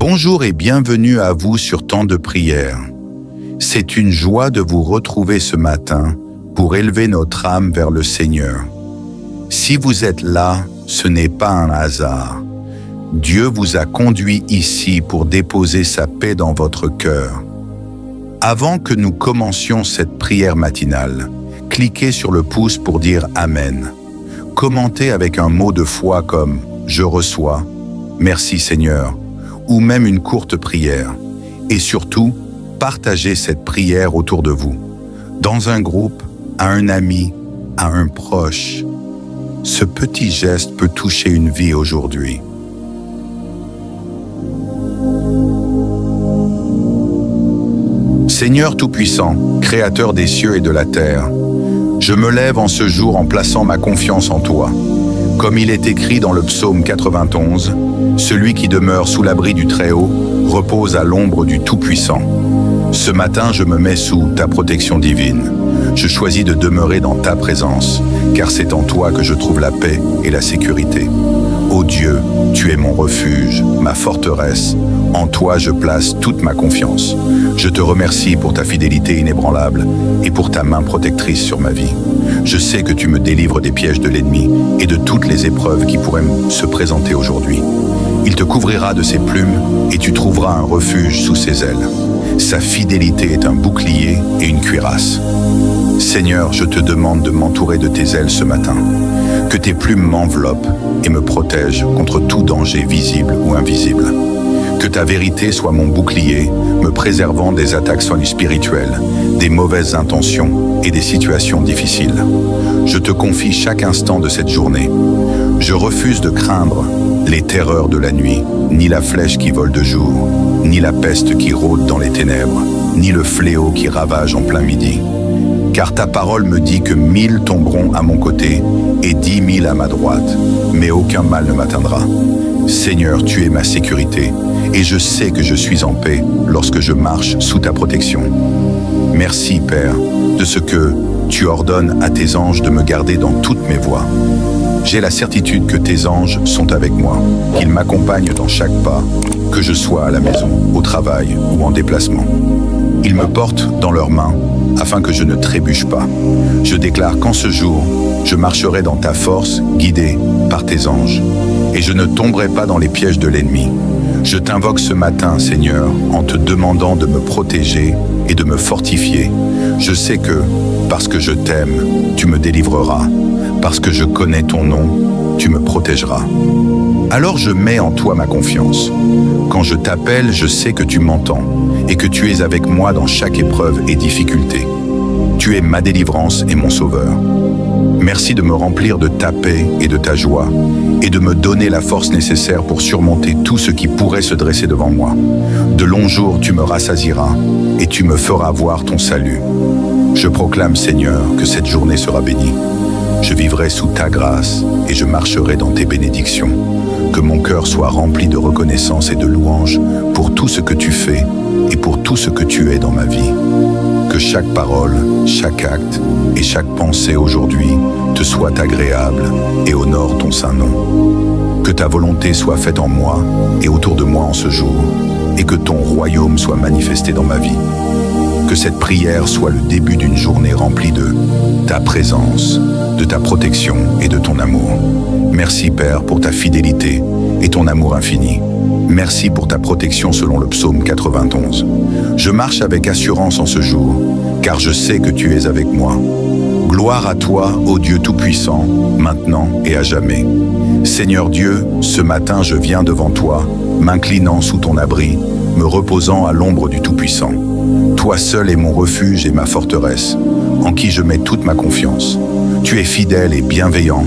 Bonjour et bienvenue à vous sur Temps de prière. C'est une joie de vous retrouver ce matin pour élever notre âme vers le Seigneur. Si vous êtes là, ce n'est pas un hasard. Dieu vous a conduit ici pour déposer sa paix dans votre cœur. Avant que nous commencions cette prière matinale, cliquez sur le pouce pour dire Amen. Commentez avec un mot de foi comme « Je reçois »,« Merci Seigneur » ou même une courte prière. Et surtout, partagez cette prière autour de vous, dans un groupe, à un ami, à un proche. Ce petit geste peut toucher une vie aujourd'hui. Seigneur Tout-Puissant, Créateur des cieux et de la terre, je me lève en ce jour en plaçant ma confiance en toi. Comme il est écrit dans le psaume 91, « Celui qui demeure sous l'abri du Très-Haut repose à l'ombre du Tout-Puissant ». Ce matin, je me mets sous ta protection divine. Je choisis de demeurer dans ta présence, car c'est en toi que je trouve la paix et la sécurité. Ô Dieu, tu es mon refuge, ma forteresse. En toi, je place toute ma confiance. Je te remercie pour ta fidélité inébranlable et pour ta main protectrice sur ma vie. Je sais que tu me délivres des pièges de l'ennemi et de toutes les épreuves qui pourraient se présenter aujourd'hui. Il te couvrira de ses plumes et tu trouveras un refuge sous ses ailes. Sa fidélité est un bouclier et une cuirasse. Seigneur, je te demande de m'entourer de tes ailes ce matin. Que tes plumes m'enveloppent et me protègent contre tout danger visible ou invisible. Que ta vérité soit mon bouclier, me préservant des attaques spirituelles, des mauvaises intentions et des situations difficiles. Je te confie chaque instant de cette journée. Je refuse de craindre les terreurs de la nuit, ni la flèche qui vole de jour, ni la peste qui rôde dans les ténèbres, ni le fléau qui ravage en plein midi. Car ta parole me dit que 1000 tomberont à mon côté et 10 000 à ma droite, mais aucun mal ne m'atteindra. Seigneur, tu es ma sécurité, et je sais que je suis en paix lorsque je marche sous ta protection. Merci, Père, de ce que tu ordonnes à tes anges de me garder dans toutes mes voies. J'ai la certitude que tes anges sont avec moi, qu'ils m'accompagnent dans chaque pas, que je sois à la maison, au travail ou en déplacement. Ils me portent dans leurs mains afin que je ne trébuche pas. Je déclare qu'en ce jour, je marcherai dans ta force, guidé par tes anges, et je ne tomberai pas dans les pièges de l'ennemi. Je t'invoque ce matin, Seigneur, en te demandant de me protéger et de me fortifier. Je sais que, parce que je t'aime, tu me délivreras. Parce que je connais ton nom, tu me protégeras. Alors je mets en toi ma confiance. Quand je t'appelle, je sais que tu m'entends et que tu es avec moi dans chaque épreuve et difficulté. Tu es ma délivrance et mon sauveur. Merci de me remplir de ta paix et de ta joie et de me donner la force nécessaire pour surmonter tout ce qui pourrait se dresser devant moi. De longs jours, tu me rassasieras et tu me feras voir ton salut. Je proclame, Seigneur, que cette journée sera bénie. Je vivrai sous ta grâce et je marcherai dans tes bénédictions. Que mon cœur soit rempli de reconnaissance et de louange pour tout ce que tu fais et pour tout ce que tu es dans ma vie. Que chaque parole, chaque acte et chaque pensée aujourd'hui te soit agréable et honore ton saint nom. Que ta volonté soit faite en moi et autour de moi en ce jour et que ton royaume soit manifesté dans ma vie. Que cette prière soit le début d'une journée remplie de ta présence, de ta protection et de ton amour. Merci Père pour ta fidélité et ton amour infini. Merci pour ta protection selon le psaume 91. Je marche avec assurance en ce jour, car je sais que tu es avec moi. Gloire à toi, ô Dieu Tout-Puissant, maintenant et à jamais. Seigneur Dieu, ce matin je viens devant toi, m'inclinant sous ton abri, me reposant à l'ombre du Tout-Puissant. Toi seul es mon refuge et ma forteresse, en qui je mets toute ma confiance. Tu es fidèle et bienveillant,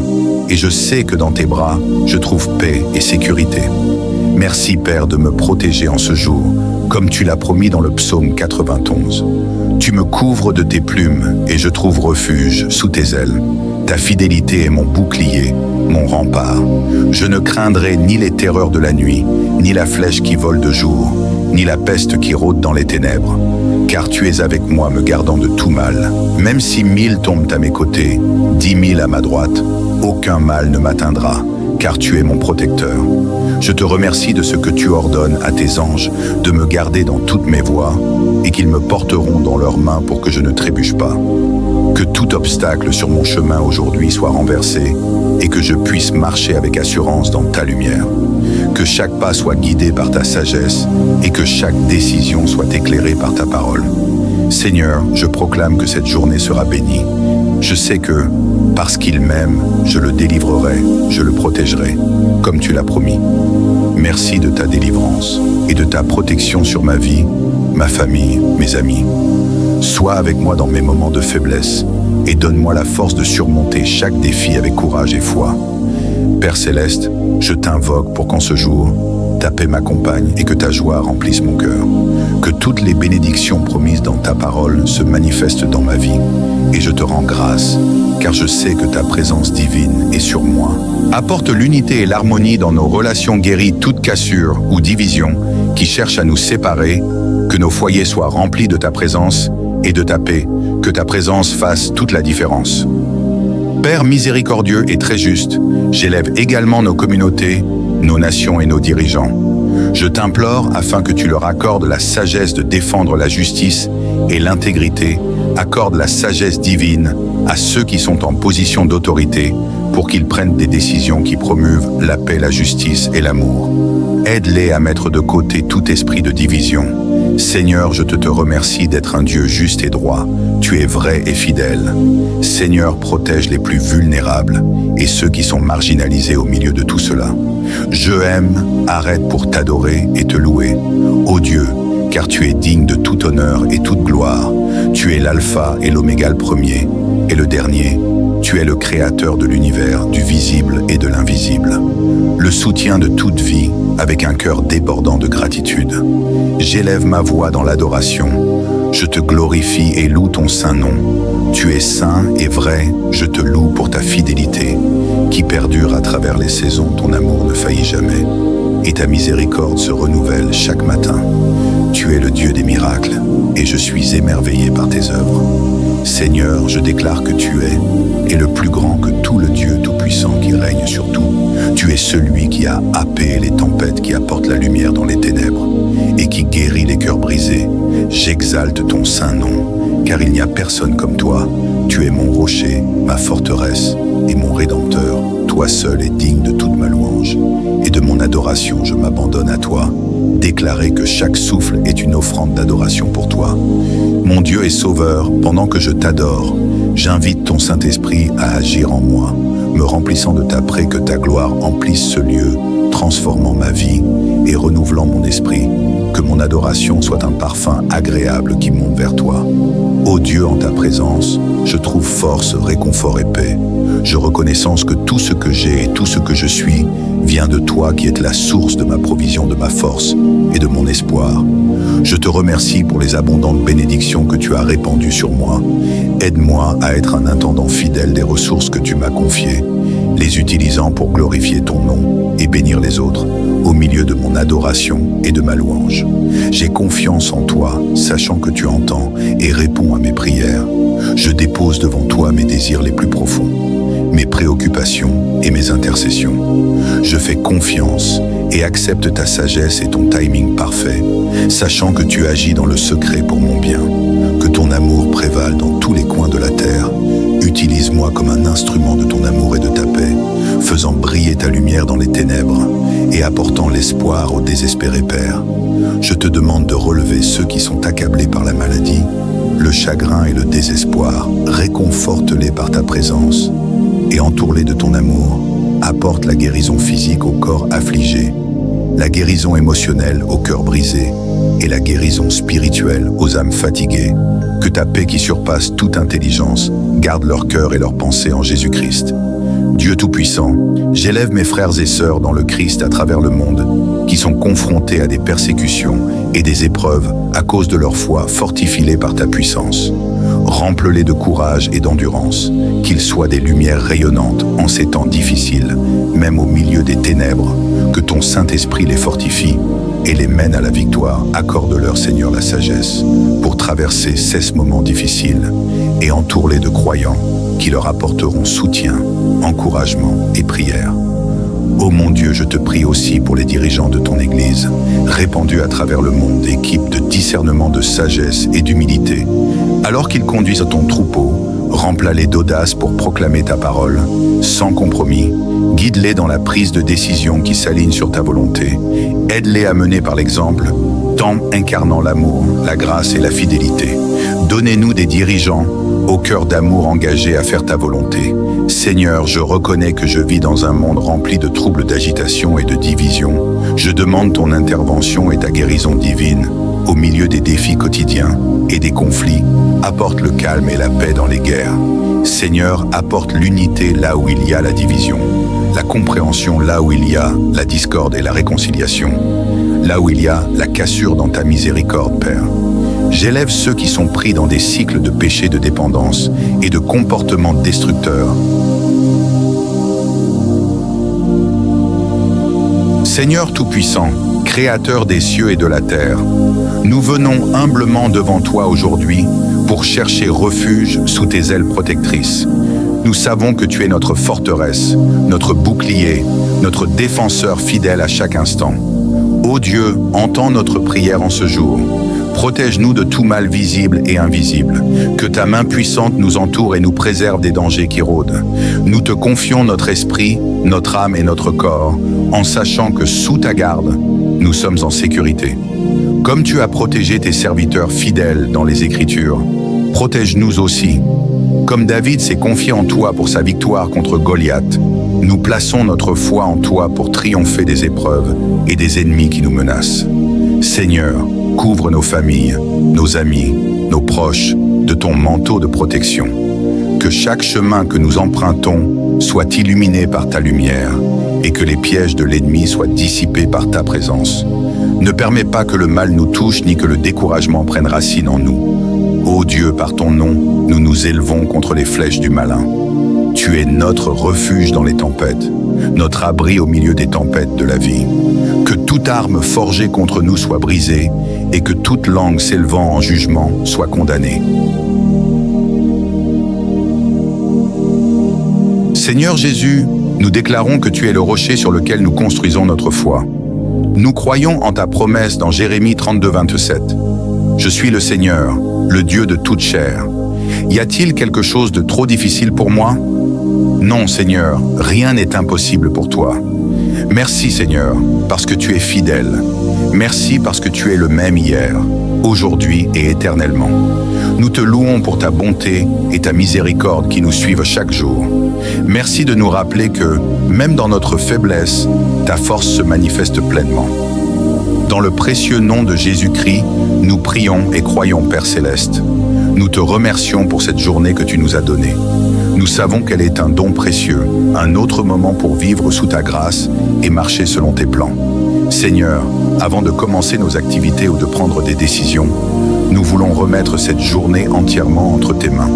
et je sais que dans tes bras, je trouve paix et sécurité. Merci Père de me protéger en ce jour, comme tu l'as promis dans le psaume 91. Tu me couvres de tes plumes et je trouve refuge sous tes ailes. Ta fidélité est mon bouclier, mon rempart. Je ne craindrai ni les terreurs de la nuit, ni la flèche qui vole de jour, ni la peste qui rôde dans les ténèbres. Car tu es avec moi me gardant de tout mal. Même si 1000 tombent à mes côtés, 10 000 à ma droite, aucun mal ne m'atteindra, car tu es mon protecteur. Je te remercie de ce que tu ordonnes à tes anges de me garder dans toutes mes voies et qu'ils me porteront dans leurs mains pour que je ne trébuche pas. Que tout obstacle sur mon chemin aujourd'hui soit renversé et que je puisse marcher avec assurance dans ta lumière. Que chaque pas soit guidé par ta sagesse et que chaque décision soit éclairée par ta parole. Seigneur, je proclame que cette journée sera bénie. Je sais que, parce qu'il m'aime, je le délivrerai, je le protégerai, comme tu l'as promis. Merci de ta délivrance et de ta protection sur ma vie, ma famille, mes amis. Sois avec moi dans mes moments de faiblesse et donne-moi la force de surmonter chaque défi avec courage et foi. Père Céleste, je t'invoque pour qu'en ce jour, ta paix m'accompagne et que ta joie remplisse mon cœur. Que toutes les bénédictions promises dans ta parole se manifestent dans ma vie. Et je te rends grâce, car je sais que ta présence divine est sur moi. Apporte l'unité et l'harmonie dans nos relations, guéris toute cassure ou division qui cherche à nous séparer. Que nos foyers soient remplis de ta présence et de ta paix. Que ta présence fasse toute la différence. Père miséricordieux et très juste, j'élève également nos communautés, nos nations et nos dirigeants. Je t'implore afin que tu leur accordes la sagesse de défendre la justice et l'intégrité, accorde la sagesse divine à ceux qui sont en position d'autorité pour qu'ils prennent des décisions qui promeuvent la paix, la justice et l'amour. Aide-les à mettre de côté tout esprit de division. Seigneur, je te remercie d'être un Dieu juste et droit. Tu es vrai et fidèle. Seigneur, protège les plus vulnérables et ceux qui sont marginalisés au milieu de tout cela. Je aime, arrête pour t'adorer et te louer. Ô Dieu, car tu es digne de tout honneur et toute gloire. Tu es l'alpha et l'oméga, le premier et le dernier. Tu es le créateur de l'univers, du visible et de l'invisible. Le soutien de toute vie, avec un cœur débordant de gratitude. J'élève ma voix dans l'adoration. Je te glorifie et loue ton saint nom. Tu es saint et vrai, je te loue pour ta fidélité, qui perdure à travers les saisons, ton amour ne faillit jamais, et ta miséricorde se renouvelle chaque matin. Tu es le Dieu des miracles, et je suis émerveillé par tes œuvres. Seigneur, je déclare que tu es le plus grand que tout le Dieu tout-puissant qui règne sur tout. Tu es celui qui a happé les tempêtes, qui apporte la lumière dans les ténèbres, et qui guérit les cœurs brisés. J'exalte ton saint nom, car il n'y a personne comme toi. Tu es mon rocher, ma forteresse et mon rédempteur. Toi seul es digne de toute ma louange, et de mon adoration je m'abandonne à toi. Déclarer que chaque souffle est une offrande d'adoration pour toi. Mon Dieu et Sauveur, pendant que je t'adore, j'invite ton Saint-Esprit à agir en moi, me remplissant de ta paix, que ta gloire emplisse ce lieu, transformant ma vie et renouvelant mon esprit. Que mon adoration soit un parfum agréable qui monte vers toi. Ô Dieu, en ta présence, je trouve force, réconfort et paix. Je reconnaissance que tout ce que j'ai et tout ce que je suis vient de toi qui es la source de ma provision, de ma force et de mon espoir. Je te remercie pour les abondantes bénédictions que tu as répandues sur moi. Aide-moi à être un intendant fidèle des ressources que tu m'as confiées, les utilisant pour glorifier ton nom et bénir les autres, au milieu de mon adoration et de ma louange. J'ai confiance en toi, sachant que tu entends et réponds à mes prières. Je dépose devant toi mes désirs les plus profonds, mes préoccupations et mes intercessions. Je fais confiance et accepte ta sagesse et ton timing parfait, sachant que tu agis dans le secret pour mon bien. Que ton amour prévale dans tous les coins de la terre. Utilise-moi comme un instrument de ton amour et de ta paix, faisant briller ta lumière dans les ténèbres et apportant l'espoir aux désespérés pères. Je te demande de relever ceux qui sont accablés par la maladie, le chagrin et le désespoir. Réconforte-les par ta présence et entoure-les de ton amour. Apporte la guérison physique au corps affligé, la guérison émotionnelle au cœur brisé et la guérison spirituelle aux âmes fatiguées. Que ta paix qui surpasse toute intelligence garde leur cœur et leurs pensées en Jésus-Christ. Dieu Tout-Puissant, j'élève mes frères et sœurs dans le Christ à travers le monde, qui sont confrontés à des persécutions et des épreuves à cause de leur foi. Fortifie-les par ta puissance. Remplis-les de courage et d'endurance, qu'ils soient des lumières rayonnantes en ces temps difficiles, même au milieu des ténèbres. Que ton Saint-Esprit les fortifie et les mène à la victoire. Accorde-leur, Seigneur, la sagesse pour traverser ces moments difficiles et entoure-les de croyants qui leur apporteront soutien, encouragement et prière. Ô mon Dieu, je te prie aussi pour les dirigeants de ton Église, répandus à travers le monde, équipe de discernement, de sagesse et d'humilité. Alors qu'ils conduisent ton troupeau, remplis-les d'audace pour proclamer ta parole, sans compromis. Guide-les dans la prise de décision qui s'aligne sur ta volonté. Aide-les à mener par l'exemple, tant incarnant l'amour, la grâce et la fidélité. Donnez-nous des dirigeants au cœur d'amour engagés à faire ta volonté. Seigneur, je reconnais que je vis dans un monde rempli de troubles, d'agitation et de division. Je demande ton intervention et ta guérison divine au milieu des défis quotidiens et des conflits. Apporte le calme et la paix dans les guerres. Seigneur, apporte l'unité là où il y a la division, la compréhension là où il y a la discorde et la réconciliation, là où il y a la cassure dans ta miséricorde, Père. J'élève ceux qui sont pris dans des cycles de péché, de dépendance et de comportements destructeurs. Seigneur Tout-Puissant, Créateur des cieux et de la terre, nous venons humblement devant toi aujourd'hui pour chercher refuge sous tes ailes protectrices. Nous savons que tu es notre forteresse, notre bouclier, notre défenseur fidèle à chaque instant. Ô Dieu, entends notre prière en ce jour. Protège-nous de tout mal visible et invisible. Que ta main puissante nous entoure et nous préserve des dangers qui rôdent. Nous te confions notre esprit, notre âme et notre corps, en sachant que sous ta garde, nous sommes en sécurité. Comme tu as protégé tes serviteurs fidèles dans les Écritures, protège-nous aussi. Comme David s'est confié en toi pour sa victoire contre Goliath, nous plaçons notre foi en toi pour triompher des épreuves et des ennemis qui nous menacent. Seigneur, couvre nos familles, nos amis, nos proches de ton manteau de protection. Que chaque chemin que nous empruntons soit illuminé par ta lumière et que les pièges de l'ennemi soient dissipés par ta présence. Ne permets pas que le mal nous touche ni que le découragement prenne racine en nous. Ô Dieu, par ton nom, nous nous élevons contre les flèches du malin. Tu es notre refuge dans les tempêtes, notre abri au milieu des tempêtes de la vie. Que toute arme forgée contre nous soit brisée et que toute langue s'élevant en jugement soit condamnée. Seigneur Jésus, nous déclarons que tu es le rocher sur lequel nous construisons notre foi. Nous croyons en ta promesse dans Jérémie 32, 27. Je suis le Seigneur, le Dieu de toute chair. Y a-t-il quelque chose de trop difficile pour moi? Non, Seigneur, rien n'est impossible pour toi. Merci, Seigneur, parce que tu es fidèle. Merci parce que tu es le même hier, aujourd'hui et éternellement. Nous te louons pour ta bonté et ta miséricorde qui nous suivent chaque jour. Merci de nous rappeler que, même dans notre faiblesse, ta force se manifeste pleinement. Dans le précieux nom de Jésus-Christ, nous prions et croyons, Père Céleste. Nous te remercions pour cette journée que tu nous as donnée. Nous savons qu'elle est un don précieux, un autre moment pour vivre sous ta grâce et marcher selon tes plans. Seigneur, avant de commencer nos activités ou de prendre des décisions, nous voulons remettre cette journée entièrement entre tes mains.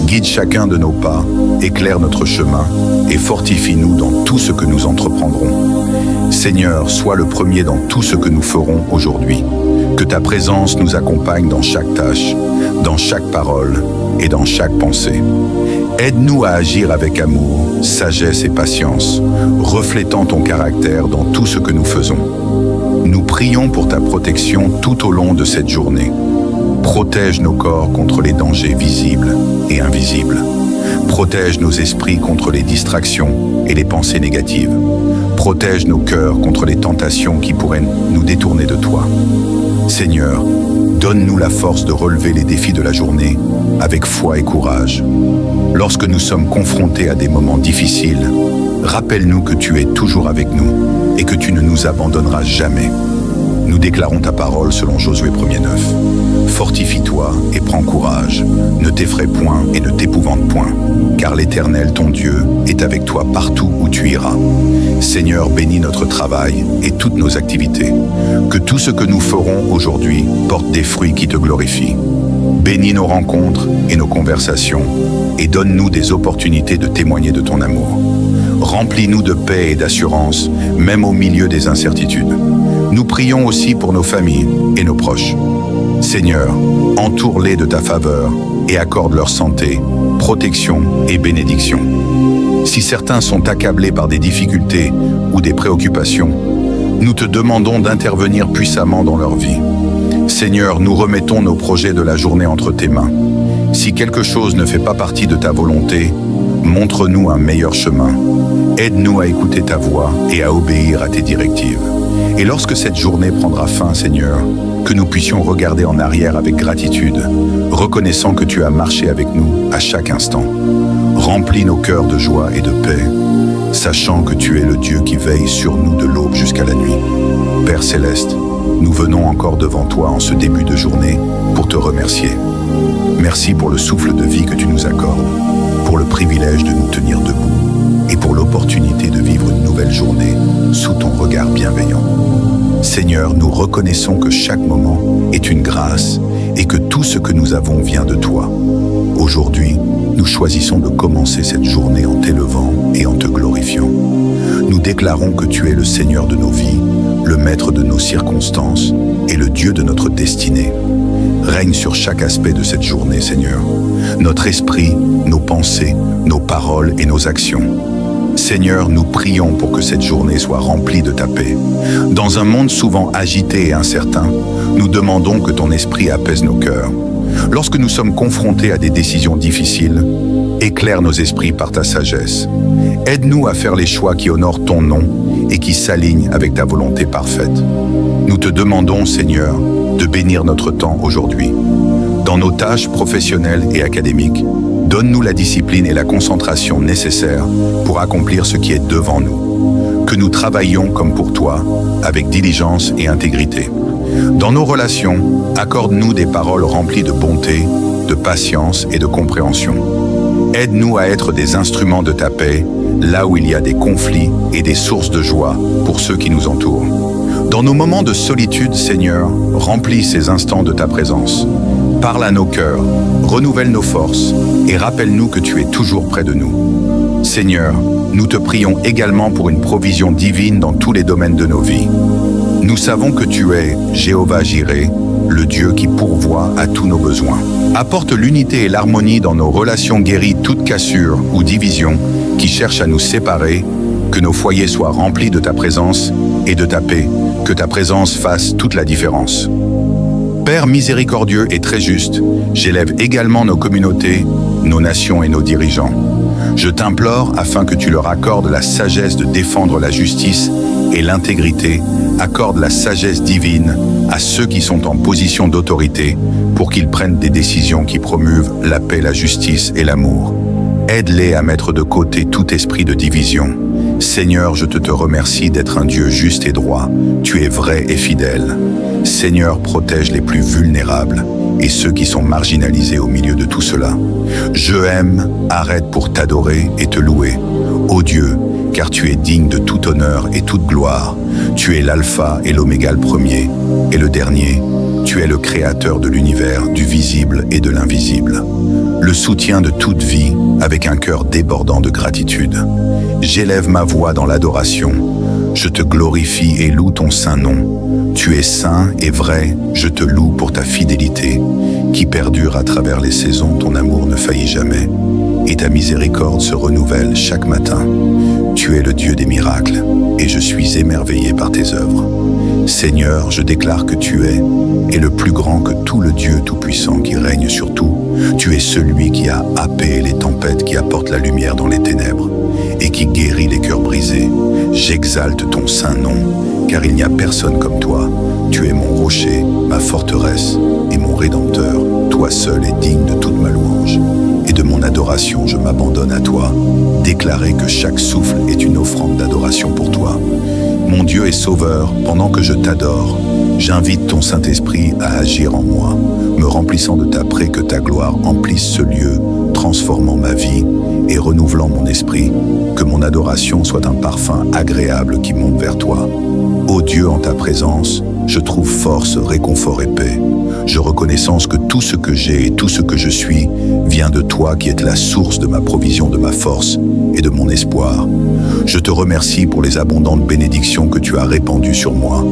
Guide chacun de nos pas, éclaire notre chemin et fortifie-nous dans tout ce que nous entreprendrons. Seigneur, sois le premier dans tout ce que nous ferons aujourd'hui. Que ta présence nous accompagne dans chaque tâche, dans chaque parole et dans chaque pensée. Aide-nous à agir avec amour, sagesse et patience, reflétant ton caractère dans tout ce que nous faisons. Nous prions pour ta protection tout au long de cette journée. Protège nos corps contre les dangers visibles et invisibles. Protège nos esprits contre les distractions et les pensées négatives. Protège nos cœurs contre les tentations qui pourraient nous détourner de toi. Seigneur, donne-nous la force de relever les défis de la journée avec foi et courage. Lorsque nous sommes confrontés à des moments difficiles, rappelle-nous que tu es toujours avec nous et que tu ne nous abandonneras jamais. Nous déclarons ta parole selon Josué 1:9. Fortifie-toi et prends courage, ne t'effraie point et ne t'épouvante point, car l'Éternel ton Dieu est avec toi partout où tu iras. Seigneur, bénis notre travail et toutes nos activités. Que tout ce que nous ferons aujourd'hui porte des fruits qui te glorifient. Bénis nos rencontres et nos conversations et donne-nous des opportunités de témoigner de ton amour. Remplis-nous de paix et d'assurance, même au milieu des incertitudes. Nous prions aussi pour nos familles et nos proches. Seigneur, entoure-les de ta faveur et accorde leur santé, protection et bénédiction. Si certains sont accablés par des difficultés ou des préoccupations, nous te demandons d'intervenir puissamment dans leur vie. Seigneur, nous remettons nos projets de la journée entre tes mains. Si quelque chose ne fait pas partie de ta volonté, montre-nous un meilleur chemin. Aide-nous à écouter ta voix et à obéir à tes directives. Et lorsque cette journée prendra fin, Seigneur, que nous puissions regarder en arrière avec gratitude, reconnaissant que tu as marché avec nous à chaque instant. Remplis nos cœurs de joie et de paix, sachant que tu es le Dieu qui veille sur nous de l'aube jusqu'à la nuit. Père Céleste, nous venons encore devant toi en ce début de journée pour te remercier. Merci pour le souffle de vie que tu nous accordes, pour le privilège de nous tenir debout et pour l'opportunité de vivre une nouvelle journée sous ton regard bienveillant. Seigneur, nous reconnaissons que chaque moment est une grâce et que tout ce que nous avons vient de toi. Aujourd'hui, nous choisissons de commencer cette journée en t'élevant et en te glorifiant. Nous déclarons que tu es le Seigneur de nos vies, le Maître de nos circonstances et le Dieu de notre destinée. Règne sur chaque aspect de cette journée, Seigneur. Notre esprit, nos pensées, nos paroles et nos actions. Seigneur, nous prions pour que cette journée soit remplie de ta paix. Dans un monde souvent agité et incertain, nous demandons que ton esprit apaise nos cœurs. Lorsque nous sommes confrontés à des décisions difficiles, éclaire nos esprits par ta sagesse. Aide-nous à faire les choix qui honorent ton nom et qui s'alignent avec ta volonté parfaite. Nous te demandons, Seigneur, de bénir notre temps aujourd'hui. Dans nos tâches professionnelles et académiques, donne-nous la discipline et la concentration nécessaires pour accomplir ce qui est devant nous. Que nous travaillions comme pour toi, avec diligence et intégrité. Dans nos relations, accorde-nous des paroles remplies de bonté, de patience et de compréhension. Aide-nous à être des instruments de ta paix, là où il y a des conflits et des sources de joie pour ceux qui nous entourent. Dans nos moments de solitude, Seigneur, remplis ces instants de ta présence. Parle à nos cœurs, renouvelle nos forces et rappelle-nous que tu es toujours près de nous. Seigneur, nous te prions également pour une provision divine dans tous les domaines de nos vies. Nous savons que tu es Jéhovah Jireh, le Dieu qui pourvoit à tous nos besoins. Apporte l'unité et l'harmonie dans nos relations, guéris toute cassure ou division qui cherche à nous séparer, que nos foyers soient remplis de ta présence et de ta paix, que ta présence fasse toute la différence. Père miséricordieux et très juste, j'élève également nos communautés, nos nations et nos dirigeants. Je t'implore afin que tu leur accordes la sagesse de défendre la justice et l'intégrité, accorde la sagesse divine à ceux qui sont en position d'autorité pour qu'ils prennent des décisions qui promeuvent la paix, la justice et l'amour. Aide-les à mettre de côté tout esprit de division. Seigneur, je te remercie d'être un Dieu juste et droit. Tu es vrai et fidèle. Seigneur, protège les plus vulnérables et ceux qui sont marginalisés au milieu de tout cela. Je aime, arrête pour t'adorer et te louer. Ô Dieu, car tu es digne de tout honneur et toute gloire. Tu es l'alpha et l'oméga, le premier et le dernier. Tu es le créateur de l'univers, du visible et de l'invisible. Le soutien de toute vie avec un cœur débordant de gratitude. J'élève ma voix dans l'adoration. Je te glorifie et loue ton saint nom. Tu es saint et vrai, je te loue pour ta fidélité, qui perdure à travers les saisons, ton amour ne faillit jamais, et ta miséricorde se renouvelle chaque matin. Tu es le Dieu des miracles, et je suis émerveillé par tes œuvres. Seigneur, je déclare que tu es le plus grand que tout le Dieu tout-puissant qui règne sur tout. Tu es celui qui a happé les tempêtes, qui apporte la lumière dans les ténèbres, et qui guérit les cœurs brisés. J'exalte ton saint nom, car il n'y a personne comme toi. Tu es mon rocher, ma forteresse et mon rédempteur. Toi seul es digne de toute ma louange. Et de mon adoration, je m'abandonne à toi. Déclarer que chaque souffle est une offrande d'adoration pour toi. Mon Dieu et Sauveur, pendant que je t'adore, j'invite ton Saint-Esprit à agir en moi, me remplissant de ta paix, que ta gloire emplisse ce lieu, transformant ma vie et renouvelant mon esprit, que mon adoration soit un parfum agréable qui monte vers toi. Ô Dieu, en ta présence, je trouve force, réconfort et paix. Je reconnaissance que tout ce que j'ai et tout ce que je suis vient de toi qui es la source de ma provision, de ma force et de mon espoir. Je te remercie pour les abondantes bénédictions que tu as répandues sur moi.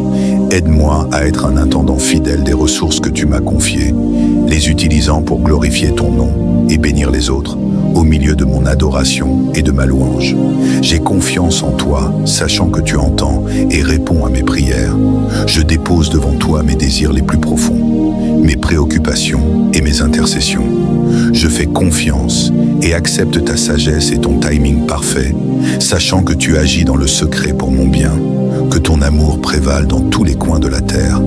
Aide-moi à être un intendant fidèle des ressources que tu m'as confiées, les utilisant pour glorifier ton nom et bénir les autres, au milieu de mon adoration et de ma louange. J'ai confiance en toi, sachant que tu entends et réponds à mes prières. Je dépose devant toi mes désirs les plus profonds, mes préoccupations et mes intercessions. Je fais confiance et accepte ta sagesse et ton timing parfait, sachant que tu agis dans le secret pour mon bien. Que ton amour prévale dans tous les coins de la terre.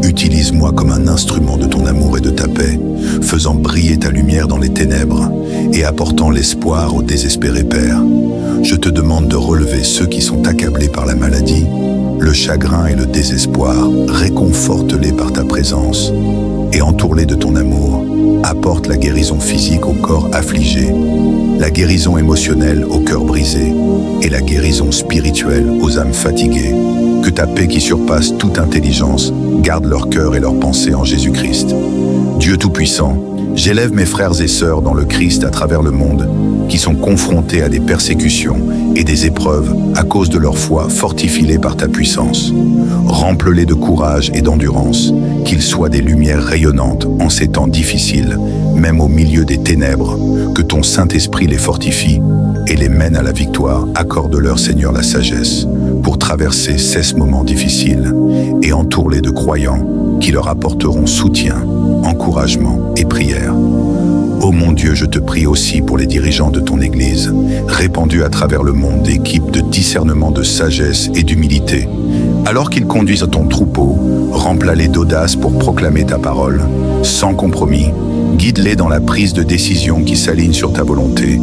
Utilise-moi comme un instrument de ton amour et de ta paix, faisant briller ta lumière dans les ténèbres et apportant l'espoir aux désespérés pères. Je te demande de relever ceux qui sont accablés par la maladie, le chagrin et le désespoir. Réconforte-les par ta présence et entoure-les de ton amour. Apporte la guérison physique au corps affligé, la guérison émotionnelle au cœur brisé et la guérison spirituelle aux âmes fatiguées. Que ta paix qui surpasse toute intelligence garde leur cœur et leurs pensées en Jésus-Christ. Dieu Tout-Puissant, j'élève mes frères et sœurs dans le Christ à travers le monde, qui sont confrontés à des persécutions et des épreuves à cause de leur foi. Fortifie-les par ta puissance. Remplis-les de courage et d'endurance, qu'ils soient des lumières rayonnantes en ces temps difficiles, même au milieu des ténèbres. Que ton Saint-Esprit les fortifie et les mène à la victoire. Accorde-leur, Seigneur, la sagesse pour traverser ces moments difficiles et entoure-les de croyants qui leur apporteront soutien, encouragement et prière. Ô mon Dieu, je te prie aussi pour les dirigeants de ton Église, répandus à travers le monde, équipes de discernement, de sagesse et d'humilité. Alors qu'ils conduisent ton troupeau, remplis-les d'audace pour proclamer ta parole, sans compromis. Guide-les dans la prise de décision qui s'aligne sur ta volonté.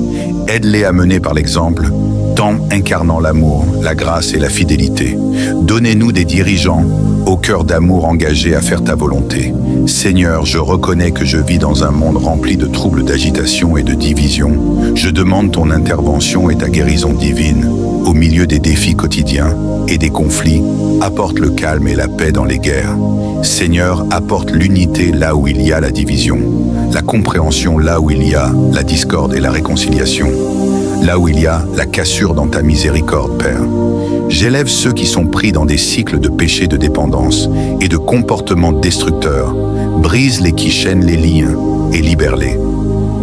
Aide-les à mener par l'exemple, tant incarnant l'amour, la grâce et la fidélité. Donnez-nous des dirigeants au cœur d'amour engagés à faire ta volonté. Seigneur, je reconnais que je vis dans un monde rempli de troubles, d'agitation et de division. Je demande ton intervention et ta guérison divine au milieu des défis quotidiens et des conflits. Apporte le calme et la paix dans les guerres. Seigneur, apporte l'unité là où il y a la division, la compréhension là où il y a la discorde et la réconciliation, là où il y a la cassure dans ta miséricorde, Père. J'élève ceux qui sont pris dans des cycles de péché, de dépendance et de comportements destructeurs. Brise-les qui chaînent les liens et libère-les.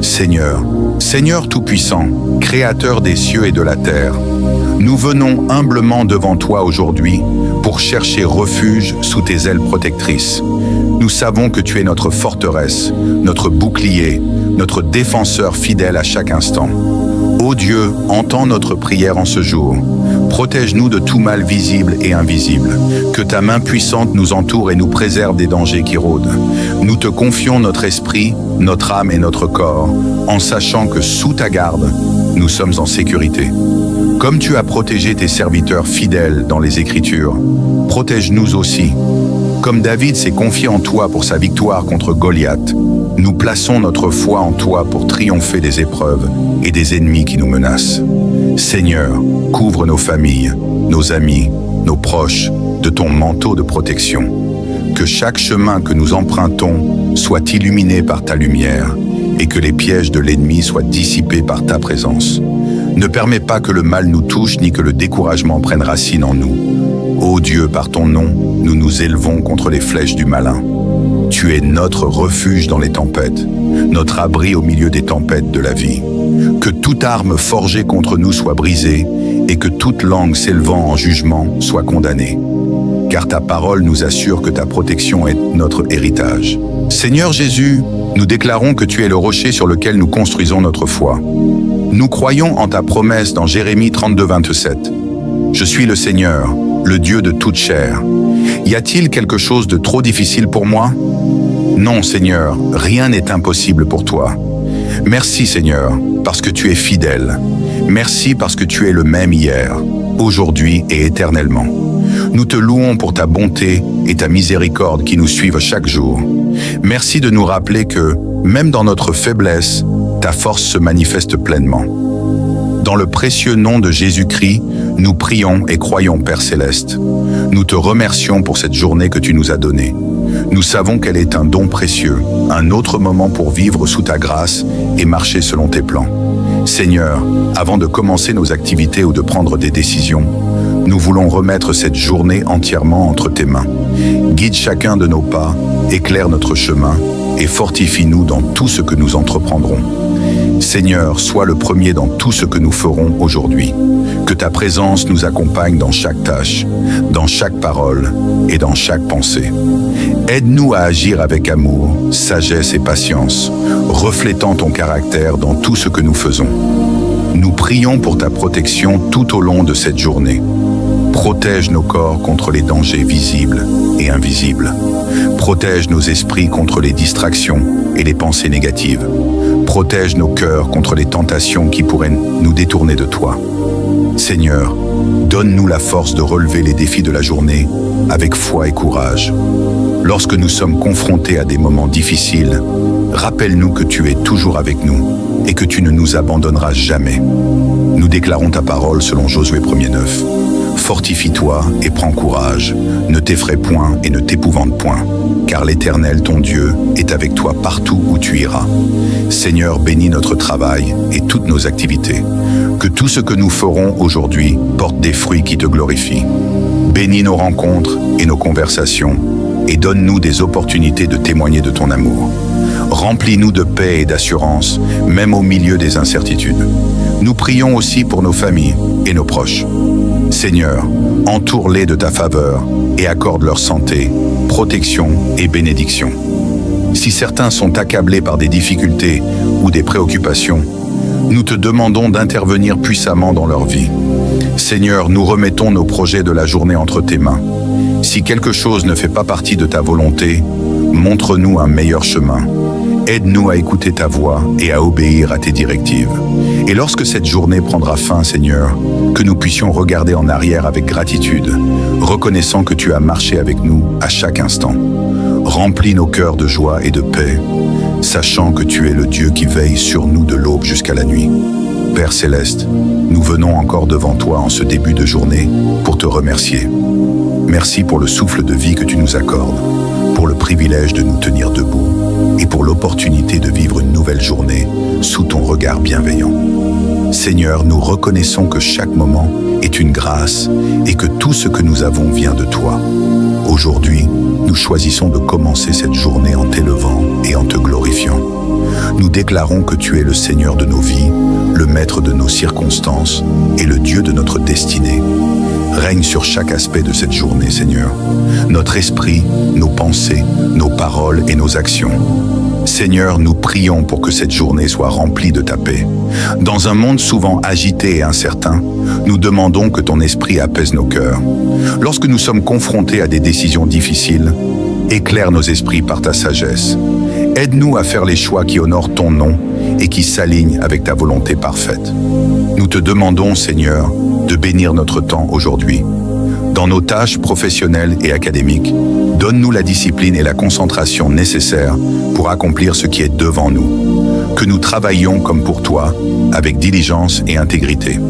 Seigneur, Seigneur Tout-Puissant, Créateur des cieux et de la terre, nous venons humblement devant toi aujourd'hui pour chercher refuge sous tes ailes protectrices. Nous savons que tu es notre forteresse, notre bouclier, notre défenseur fidèle à chaque instant. Ô Dieu, entends notre prière en ce jour. Protège-nous de tout mal visible et invisible. Que ta main puissante nous entoure et nous préserve des dangers qui rôdent. Nous te confions notre esprit, notre âme et notre corps, en sachant que sous ta garde, nous sommes en sécurité. Comme tu as protégé tes serviteurs fidèles dans les Écritures, protège-nous aussi. Comme David s'est confié en toi pour sa victoire contre Goliath, nous plaçons notre foi en toi pour triompher des épreuves et des ennemis qui nous menacent. Seigneur, couvre nos familles, nos amis, nos proches de ton manteau de protection. Que chaque chemin que nous empruntons soit illuminé par ta lumière et que les pièges de l'ennemi soient dissipés par ta présence. Ne permets pas que le mal nous touche ni que le découragement prenne racine en nous. Ô Dieu, par ton nom, nous nous élevons contre les flèches du malin. Tu es notre refuge dans les tempêtes, notre abri au milieu des tempêtes de la vie. Que toute arme forgée contre nous soit brisée et que toute langue s'élevant en jugement soit condamnée. Car ta parole nous assure que ta protection est notre héritage. Seigneur Jésus, nous déclarons que tu es le rocher sur lequel nous construisons notre foi. Nous croyons en ta promesse dans Jérémie 32, 27. Je suis le Seigneur, le Dieu de toute chair. Y a-t-il quelque chose de trop difficile pour moi? Non, Seigneur, rien n'est impossible pour toi. Merci, Seigneur, parce que tu es fidèle. Merci parce que tu es le même hier, aujourd'hui et éternellement. Nous te louons pour ta bonté et ta miséricorde qui nous suivent chaque jour. Merci de nous rappeler que, même dans notre faiblesse, ta force se manifeste pleinement. Dans le précieux nom de Jésus-Christ, nous prions et croyons, Père Céleste. Nous te remercions pour cette journée que tu nous as donnée. Nous savons qu'elle est un don précieux, un autre moment pour vivre sous ta grâce et marcher selon tes plans. Seigneur, avant de commencer nos activités ou de prendre des décisions, nous voulons remettre cette journée entièrement entre tes mains. Guide chacun de nos pas, éclaire notre chemin et fortifie-nous dans tout ce que nous entreprendrons. Seigneur, sois le premier dans tout ce que nous ferons aujourd'hui. Que ta présence nous accompagne dans chaque tâche, dans chaque parole et dans chaque pensée. Aide-nous à agir avec amour, sagesse et patience, reflétant ton caractère dans tout ce que nous faisons. Nous prions pour ta protection tout au long de cette journée. Protège nos corps contre les dangers visibles et invisibles. Protège nos esprits contre les distractions et les pensées négatives. Protège nos cœurs contre les tentations qui pourraient nous détourner de toi. Seigneur, donne-nous la force de relever les défis de la journée avec foi et courage. Lorsque nous sommes confrontés à des moments difficiles, rappelle-nous que tu es toujours avec nous et que tu ne nous abandonneras jamais. Nous déclarons ta parole selon Josué 1:9. Fortifie-toi et prends courage, ne t'effraie point et ne t'épouvante point, car l'Éternel, ton Dieu, est avec toi partout où tu iras. Seigneur, bénis notre travail et toutes nos activités. Que tout ce que nous ferons aujourd'hui porte des fruits qui te glorifient. Bénis nos rencontres et nos conversations et donne-nous des opportunités de témoigner de ton amour. Remplis-nous de paix et d'assurance, même au milieu des incertitudes. Nous prions aussi pour nos familles et nos proches. Seigneur, entoure-les de ta faveur et accorde leur santé, protection et bénédiction. Si certains sont accablés par des difficultés ou des préoccupations, nous te demandons d'intervenir puissamment dans leur vie. Seigneur, nous remettons nos projets de la journée entre tes mains. Si quelque chose ne fait pas partie de ta volonté, montre-nous un meilleur chemin. Aide-nous à écouter ta voix et à obéir à tes directives. Et lorsque cette journée prendra fin, Seigneur, que nous puissions regarder en arrière avec gratitude, reconnaissant que tu as marché avec nous à chaque instant. Remplis nos cœurs de joie et de paix, sachant que tu es le Dieu qui veille sur nous de l'aube jusqu'à la nuit. Père Céleste, nous venons encore devant toi en ce début de journée pour te remercier. Merci pour le souffle de vie que tu nous accordes, pour le privilège de nous tenir debout et pour l'opportunité de vivre une nouvelle journée sous ton regard bienveillant. Seigneur, nous reconnaissons que chaque moment est une grâce et que tout ce que nous avons vient de toi. Aujourd'hui, nous choisissons de commencer cette journée en t'élevant et en te glorifiant. Nous déclarons que tu es le Seigneur de nos vies, le Maître de nos circonstances et le Dieu de notre destinée. Règne sur chaque aspect de cette journée, Seigneur. Notre esprit, nos pensées, nos paroles et nos actions. Seigneur, nous prions pour que cette journée soit remplie de ta paix. Dans un monde souvent agité et incertain, nous demandons que ton esprit apaise nos cœurs. Lorsque nous sommes confrontés à des décisions difficiles, éclaire nos esprits par ta sagesse. Aide-nous à faire les choix qui honorent ton nom et qui s'alignent avec ta volonté parfaite. Nous te demandons, Seigneur, de bénir notre temps aujourd'hui. Dans nos tâches professionnelles et académiques, donne-nous la discipline et la concentration nécessaires pour accomplir ce qui est devant nous. Que nous travaillions comme pour toi, avec diligence et intégrité.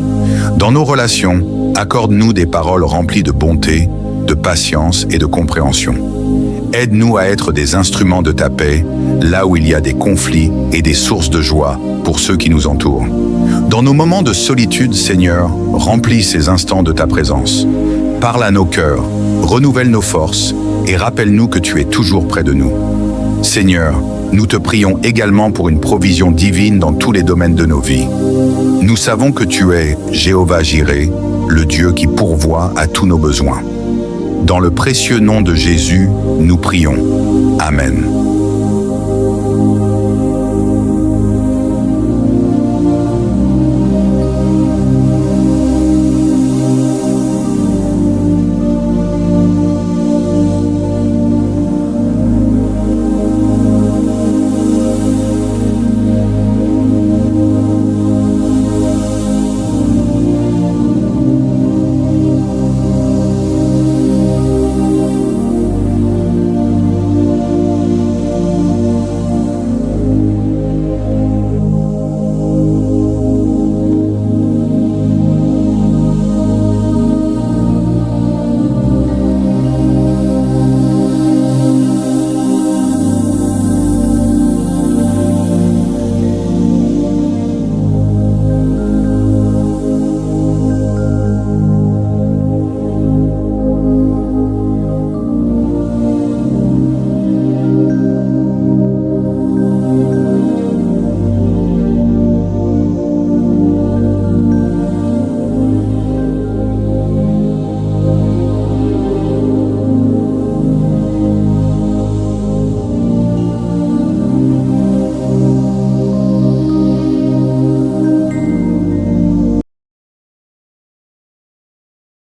Dans nos relations, accorde-nous des paroles remplies de bonté, de patience et de compréhension. Aide-nous à être des instruments de ta paix, là où il y a des conflits et des sources de joie pour ceux qui nous entourent. Dans nos moments de solitude, Seigneur, remplis ces instants de ta présence. Parle à nos cœurs, renouvelle nos forces et rappelle-nous que tu es toujours près de nous. Seigneur, nous te prions également pour une provision divine dans tous les domaines de nos vies. Nous savons que tu es Jéhovah Jireh, le Dieu qui pourvoit à tous nos besoins. Dans le précieux nom de Jésus, nous prions. Amen.